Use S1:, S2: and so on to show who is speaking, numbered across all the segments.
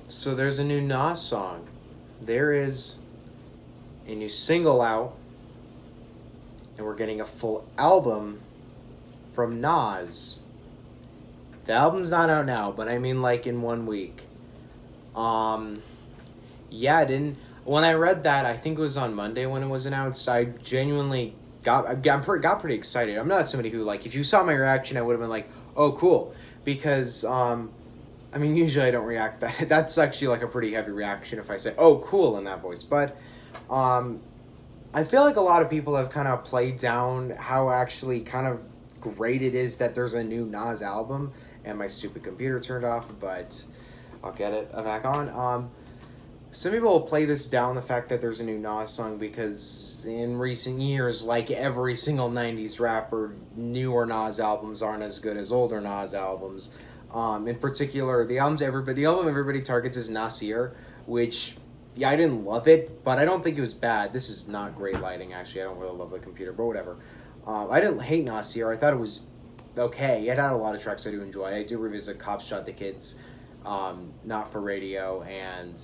S1: So there's a new Nas song. There is a new single out, and we're getting a full album from Nas. The album's not out now, but I mean like in 1 week. Um, yeah, I didn't. When I read that, I think it was on Monday when it was announced. I genuinely got pretty excited. I'm not somebody who like if you saw my reaction, I would have been like, oh cool, because I mean usually I don't react that. That's actually like a pretty heavy reaction if I say oh cool in that voice, but um, I feel like a lot of people have kind of played down how actually kind of great it is that there's a new Nas album, and my stupid computer turned off, but I'll get it back on. Some people will play this down the fact that there's a new Nas song because in recent years, like every single 90s rapper, newer Nas albums aren't as good as older Nas albums. In particular, the album everybody targets is Nasir, which yeah, I didn't love it, but I don't think it was bad. This is not great lighting, actually. I don't really love the computer, but whatever. I didn't hate Nasir. I thought it was okay. It had a lot of tracks I do enjoy. I do revisit Cops Shot the Kids, Not for Radio, and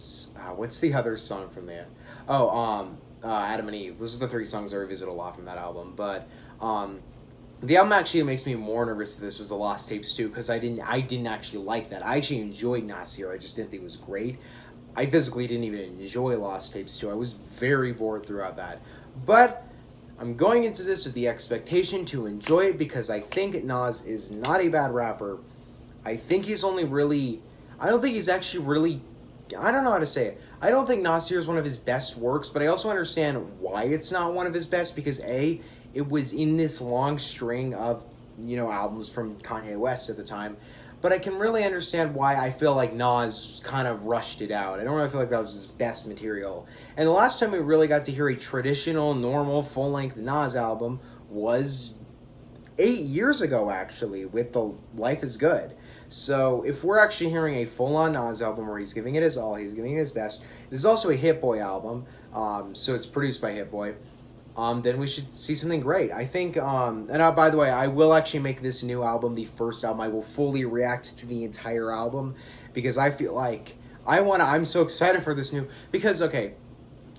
S1: what's the other song from there? Oh, Adam and Eve. Those are the three songs I revisit a lot from that album. But the album actually makes me more nervous. This was the Lost Tapes too, because I didn't actually like that. I actually enjoyed Nasir. I just didn't think it was great. I physically didn't even enjoy Lost Tapes 2. I was very bored throughout that. But I'm going into this with the expectation to enjoy it because I think Nas is not a bad rapper. I think he's only really... I don't think he's actually really... I don't know how to say it. I don't think Nasir is one of his best works, but I also understand why it's not one of his best because A, it was in this long string of, albums from Kanye West at the time. But I can really understand why I feel like Nas kind of rushed it out. I don't really feel like that was his best material. And the last time we really got to hear a traditional, normal, full-length Nas album was 8 years ago, actually, with the Life is Good. So if we're actually hearing a full-on Nas album where he's giving it his all, he's giving it his best, this is also a Hit Boy album, so it's produced by Hit Boy. Then we should see something great. I think, by the way, I will actually make this new album the first album. I will fully react to the entire album because I feel like I'm so excited for this new, because, okay,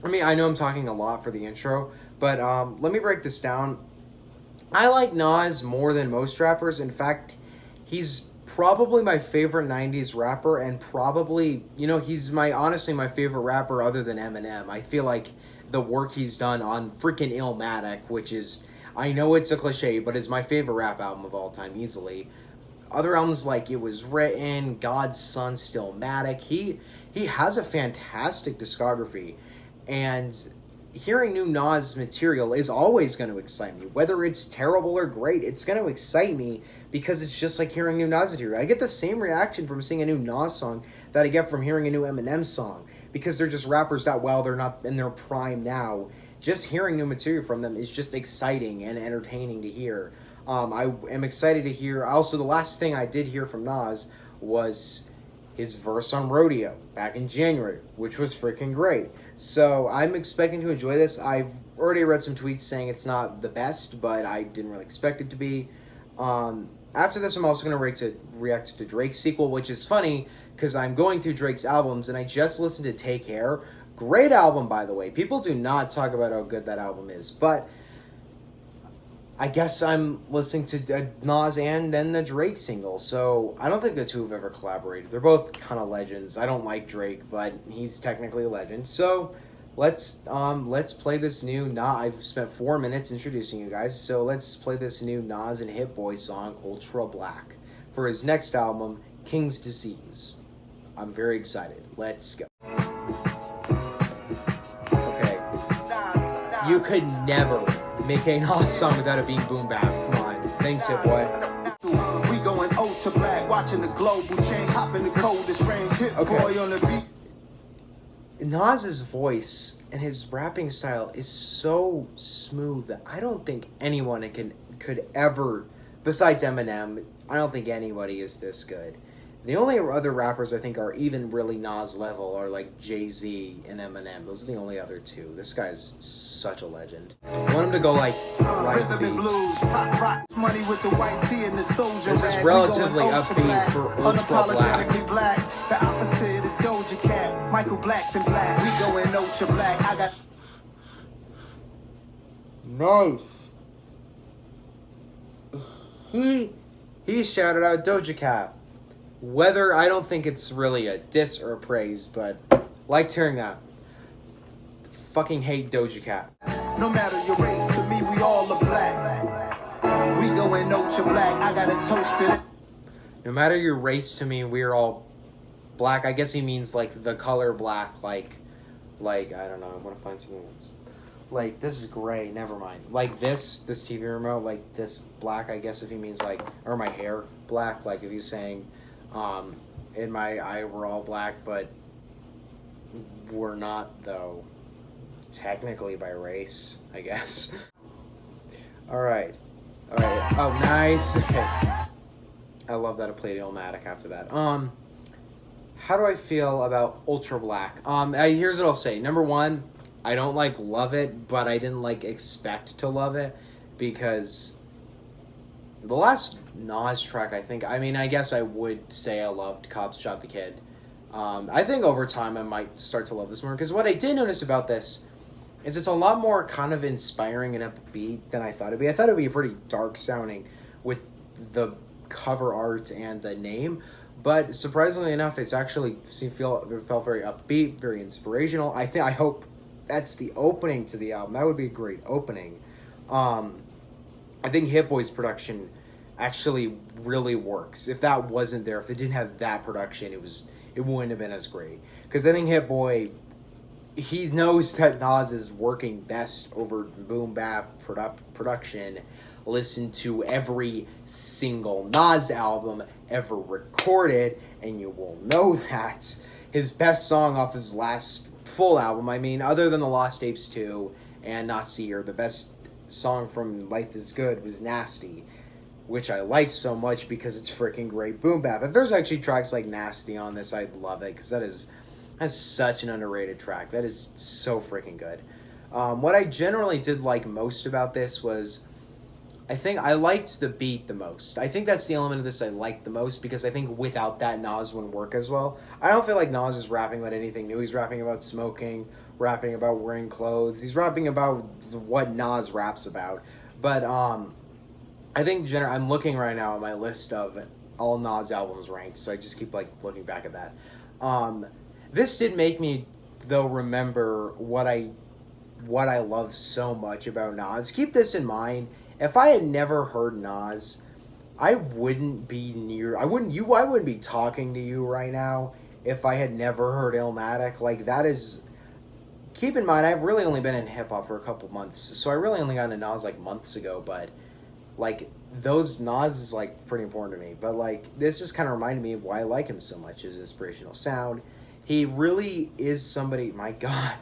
S1: I know I'm talking a lot for the intro, but let me break this down. I like Nas more than most rappers. In fact, he's probably my favorite 90s rapper and probably, he's honestly my favorite rapper other than Eminem. I feel like the work he's done on freaking Illmatic, which is, I know it's a cliche, but is my favorite rap album of all time, easily. Other albums like It Was Written, God's Son, Stillmatic, he has a fantastic discography, and hearing new Nas material is always going to excite me. Whether it's terrible or great, it's going to excite me because it's just like hearing new Nas material. I get the same reaction from seeing a new Nas song that I get from hearing a new Eminem song, because they're just rappers that, while they're not in their prime now, just hearing new material from them is just exciting and entertaining to hear. I am excited to hear. Also, the last thing I did hear from Nas was his verse on Rodeo back in January, which was freaking great. So I'm expecting to enjoy this. I've already read some tweets saying it's not the best, but I didn't really expect it to be. After this, I'm also going to react to Drake's sequel, which is funny because I'm going through Drake's albums, and I just listened to Take Care. Great album, by the way. People do not talk about how good that album is, but I guess I'm listening to Nas and then the Drake single, so I don't think the two have ever collaborated. They're both kind of legends. I don't like Drake, but he's technically a legend. So let's play this new Nas. I've spent 4 minutes introducing you guys, so let's play this new Nas and Hit Boy song, Ultra Black, for his next album, King's Disease. I'm very excited. Let's go. Okay. You could never make a Nas song without it being boom bap. Come on. Thanks, Hit Boy.
S2: We going ultra black, watching the global change, hopping the coldest range, Hit Boy on the beat.
S1: Nas's voice and his rapping style is so smooth that I don't think anyone could ever, besides Eminem, I don't think anybody is this good. The only other rappers I think are even really Nas level are like Jay-Z and Eminem. Those are the only other two. This guy's such a legend. I want him to go like right beats. This is relatively upbeat for Ultra Black.
S2: The opposite of Doja Michael Black's in black. We going ultra black. I got.
S1: Nice. He shouted out Doja Cat. Whether, I don't think it's really a diss or a praise, but liked hearing that. Fucking hate Doja Cat.
S2: No matter your race, to me we all are black. We going ultra black. I got a toast to it.
S1: No matter your race, to me we're all black. I guess he means like the color black, like I don't know. I want to find something that's like, this is gray. Never mind. Like this TV remote, like this black. I guess if he means like, or my hair black. Like if he's saying, in my eye we're all black, but we're not though. Technically by race, I guess. All right. Oh, nice. Okay. I love that I played Illmatic after that. How do I feel about Ultra Black? Here's what I'll say. Number one, I don't love it, but I didn't expect to love it, because the last Nas track, I guess I would say I loved Cops Shot the Kid. I think over time I might start to love this more, because what I did notice about this is it's a lot more kind of inspiring and upbeat than I thought it'd be. I thought it'd be pretty dark sounding with the cover art and the name, but surprisingly enough, it's actually felt very upbeat, very inspirational. I hope that's the opening to the album. That would be a great opening. I think Hit Boy's production actually really works. If that wasn't there, if they didn't have that production, it wouldn't have been as great. Because I think Hit Boy, he knows that Nas is working best over boom bap production. Listen to every single Nas album ever recorded, and you will know that. His best song off his last full album, other than The Lost Tapes 2 and Nasir, the best song from Life is Good was Nasty, which I liked so much because it's freaking great boom bap. If there's actually tracks like Nasty on this, I'd love it, because that's such an underrated track. That is so freaking good. What I generally did like most about this was, I think I liked the beat the most. I think that's the element of this I liked the most, because I think without that, Nas wouldn't work as well. I don't feel like Nas is rapping about anything new. He's rapping about smoking, rapping about wearing clothes. He's rapping about what Nas raps about. But I think I'm looking right now at my list of all Nas albums ranked, so I just keep looking back at that. This did make me, though, remember what I love so much about Nas. Keep this in mind. If I had never heard Nas, I wouldn't be talking to you right now if I had never heard Illmatic. That is, keep in mind, I've really only been in hip hop for a couple months, so I really only got into Nas months ago, but those Nas is pretty important to me. But this just kind of reminded me of why I like him so much, his inspirational sound. He really is somebody, my God,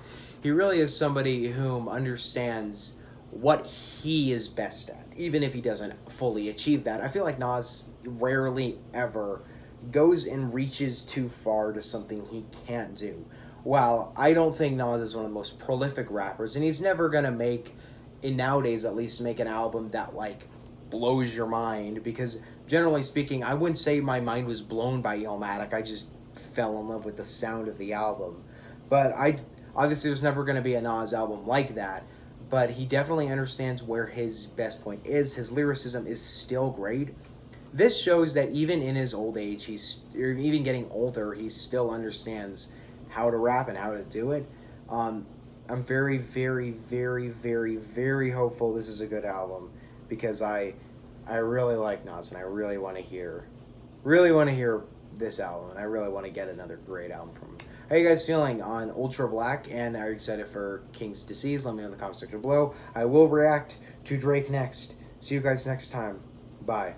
S1: he really is somebody whom understands what he is best at, even if he doesn't fully achieve that. I feel like Nas rarely ever goes and reaches too far to something he can't do. While I don't think Nas is one of the most prolific rappers, and he's never gonna nowadays at least, make an album that blows your mind, because generally speaking, I wouldn't say my mind was blown by Illmatic. I just fell in love with the sound of the album. But obviously there's never going to be a Nas album like that, but he definitely understands where his best point is. His lyricism is still great. This shows that even in his old age, even getting older, he still understands how to rap and how to do it. I'm very, very, very, very, very hopeful this is a good album, because I really like Nas, and I really want to hear this album, and I really want to get another great album from him. How are you guys feeling on Ultra Black, and are you excited for King's Disease? Let me know in the comment section below. I will react to Drake next. See you guys next time. Bye.